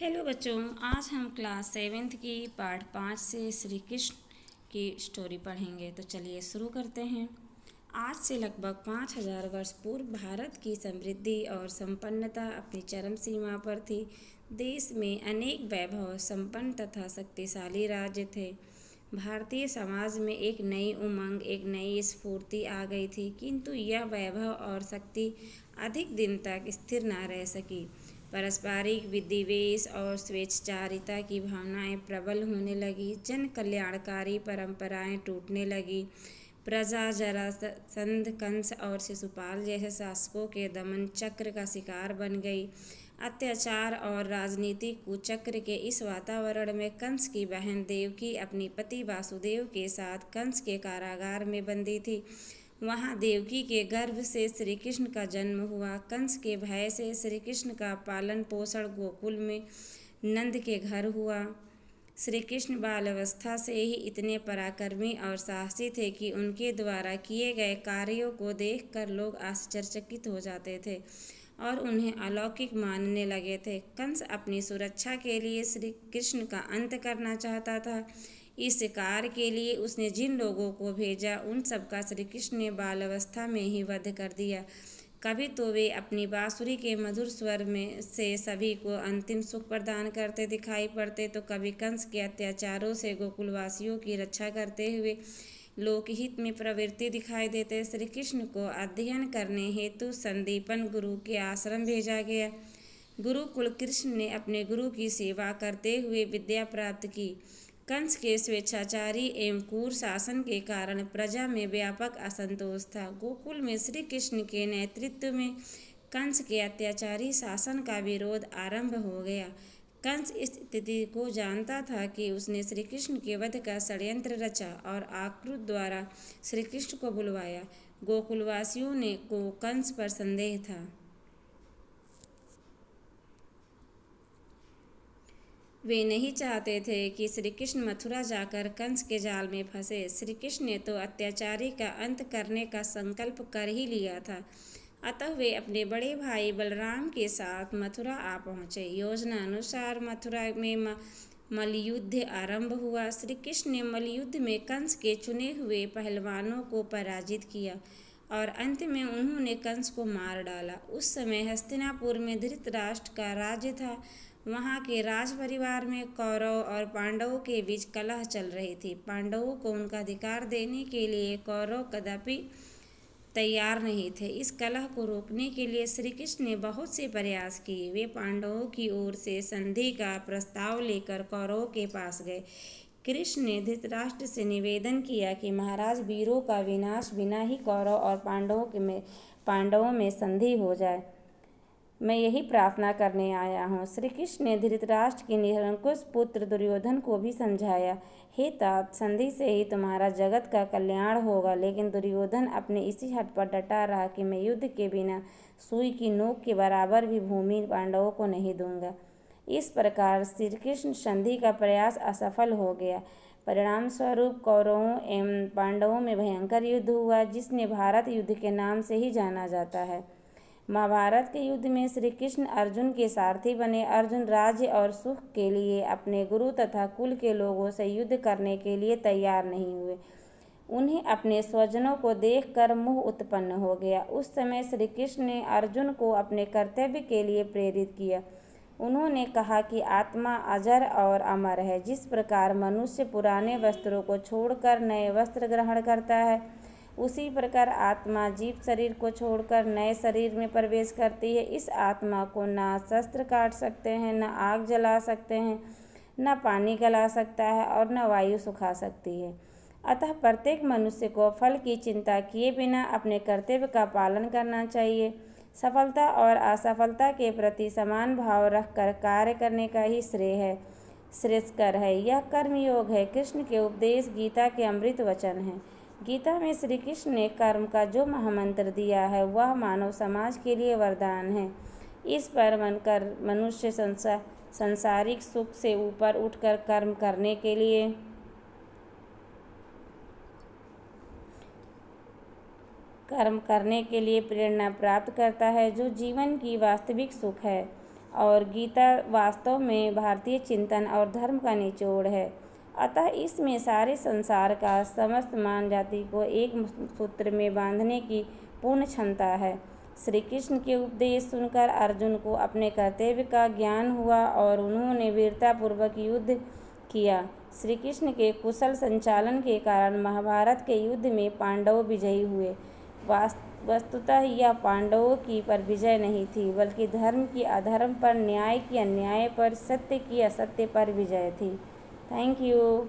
Hello बच्चों, आज हम क्लास 7th की पार्ट 5 से श्री कृष्ण की स्टोरी पढ़ेंगे। तो चलिए शुरू करते हैं। आज से लगभग 5000 वर्ष पूर्व भारत की समृद्धि और संपन्नता अपनी चरम सीमा पर थी। देश में अनेक वैभव, संपन्न तथा शक्तिशाली राज्य थे। भारतीय समाज में एक नई उमंग, एक नई स्फूर्ति आ गई थी, किंतु यह वैभव और शक्ति अधिक दिन तक स्थिर न रह सकी। पारस्परिक विद्वेष और स्वेच्छाचारिता की भावनाएं प्रबल होने लगी। जन कल्याणकारी परंपराएं टूटने लगी। प्रजा जरासंध, कंस और शिशुपाल जैसे शासकों के दमन चक्र का शिकार बन गई। अत्याचार और राजनीतिक कुचक्र के इस वातावरण में कंस की बहन देवकी अपनी पति वासुदेव के साथ कंस के कारागार में बंदी थी। वहाँ देवकी के गर्भ से श्री कृष्ण का जन्म हुआ। कंस के भय से श्री कृष्ण का पालन पोषण गोकुल में नंद के घर हुआ। श्री कृष्ण बाल अवस्था से ही इतने पराक्रमी और साहसी थे कि उनके द्वारा किए गए कार्यों को देखकर लोग आश्चर्यचकित हो जाते थे और उन्हें अलौकिक मानने लगे थे। कंस अपनी सुरक्षा के लिए श्री कृष्ण का अंत करना चाहता था। इस कार्य के लिए उसने जिन लोगों को भेजा उन सबका श्री कृष्ण ने बाल अवस्था में ही वध कर दिया। कभी तो वे अपनी बांसुरी के मधुर स्वर में से सभी को अंतिम सुख प्रदान करते दिखाई पड़ते, तो कभी कंस के अत्याचारों से गोकुलवासियों की रक्षा करते हुए लोकहित में प्रवृत्ति दिखाई देते। श्री कृष्ण को अध्ययन करने हेतु संदीपन गुरु के आश्रम भेजा गया। गुरुकुल कृष्ण ने अपने गुरु की सेवा करते हुए विद्या प्राप्त की। कंस के स्वेच्छाचारी एवं क्रूर शासन के कारण प्रजा में व्यापक असंतोष था। गोकुल में श्री कृष्ण के नेतृत्व में कंस के अत्याचारी शासन का विरोध आरंभ हो गया। कंस इस स्थिति को जानता था कि उसने श्री कृष्ण के वध का षड्यंत्र रचा और आक्रोश द्वारा श्री कृष्ण को बुलवाया। गोकुलवासियों ने को कंस पर संदेह था। वे नहीं चाहते थे कि श्री कृष्ण मथुरा जाकर कंस के जाल में फंसे। श्री कृष्ण ने तो अत्याचारी का अंत करने का संकल्प कर ही लिया था, अतः वे अपने बड़े भाई बलराम के साथ मथुरा आ पहुँचे। योजना अनुसार मथुरा में मल्लयुद्ध आरंभ हुआ। श्री कृष्ण ने मल्लयुद्ध में कंस के चुने हुए पहलवानों को पराजित किया और अंत में उन्होंने कंस को मार डाला। उस समय हस्तिनापुर में धृतराष्ट्र का राज्य था। वहाँ के राज परिवार में कौरव और पांडवों के बीच कलह चल रही थी। पांडवों को उनका अधिकार देने के लिए कौरव कदापि तैयार नहीं थे। इस कलह को रोकने के लिए श्री कृष्ण ने बहुत से प्रयास किए। वे पांडवों की ओर से संधि का प्रस्ताव लेकर कौरवों के पास गए। कृष्ण ने धृतराष्ट्र से निवेदन किया कि महाराज, वीरों का विनाश बिना ही कौरव और पांडवों में संधि हो जाए। मैं यही प्रार्थना करने आया हूँ। श्री कृष्ण ने धृतराष्ट्र के निरंकुश पुत्र दुर्योधन को भी समझाया। हे तात, संधि से ही तुम्हारा जगत का कल्याण होगा। लेकिन दुर्योधन अपने इसी हट पर डटा रहा कि मैं युद्ध के बिना सुई की नोक के बराबर भी भूमि पांडवों को नहीं दूंगा। इस प्रकार श्री कृष्ण संधि का प्रयास असफल हो गया। परिणाम स्वरूप कौरवों एवं पांडवों में भयंकर युद्ध हुआ, जिसने भारत युद्ध के नाम से ही जाना जाता है। महाभारत के युद्ध में श्री कृष्ण अर्जुन के सारथी बने। अर्जुन राज्य और सुख के लिए अपने गुरु तथा कुल के लोगों से युद्ध करने के लिए तैयार नहीं हुए। उन्हें अपने स्वजनों को देखकर मोह उत्पन्न हो गया। उस समय श्री कृष्ण ने अर्जुन को अपने कर्तव्य के लिए प्रेरित किया। उन्होंने कहा कि आत्मा अजर और अमर है। जिस प्रकार मनुष्य पुराने वस्त्रों को छोड़कर नए वस्त्र ग्रहण करता है, उसी प्रकार आत्मा जीव शरीर को छोड़कर नए शरीर में प्रवेश करती है। इस आत्मा को न शस्त्र काट सकते हैं, न आग जला सकते हैं, न पानी गला सकता है और न वायु सुखा सकती है। अतः प्रत्येक मनुष्य को फल की चिंता किए बिना अपने कर्तव्य का पालन करना चाहिए। सफलता और असफलता के प्रति समान भाव रखकर कार्य करने का ही श्रेयस्कर है। यह कर्मयोग है। कृष्ण के उपदेश गीता के अमृत वचन हैं। गीता में श्री कृष्ण ने कर्म का जो महामंत्र दिया है, वह मानव समाज के लिए वरदान है। इस पर मनकर मनुष्य संसारिक सुख से ऊपर उठकर कर्म करने के लिए प्रेरणा प्राप्त करता है, जो जीवन की वास्तविक सुख है। और गीता वास्तव में भारतीय चिंतन और धर्म का निचोड़ है। अतः इसमें सारे संसार का समस्त मानव जाति को एक सूत्र में बांधने की पूर्ण क्षमता है। श्री कृष्ण के उपदेश सुनकर अर्जुन को अपने कर्तव्य का ज्ञान हुआ और उन्होंने वीरतापूर्वक युद्ध किया। श्री कृष्ण के कुशल संचालन के कारण महाभारत के युद्ध में पांडव विजयी हुए। वस्तुतः यह पांडवों की पर विजय नहीं थी, बल्कि धर्म की अधर्म पर, न्याय की अन्याय पर, सत्य की असत्य पर विजय थी। Thank you.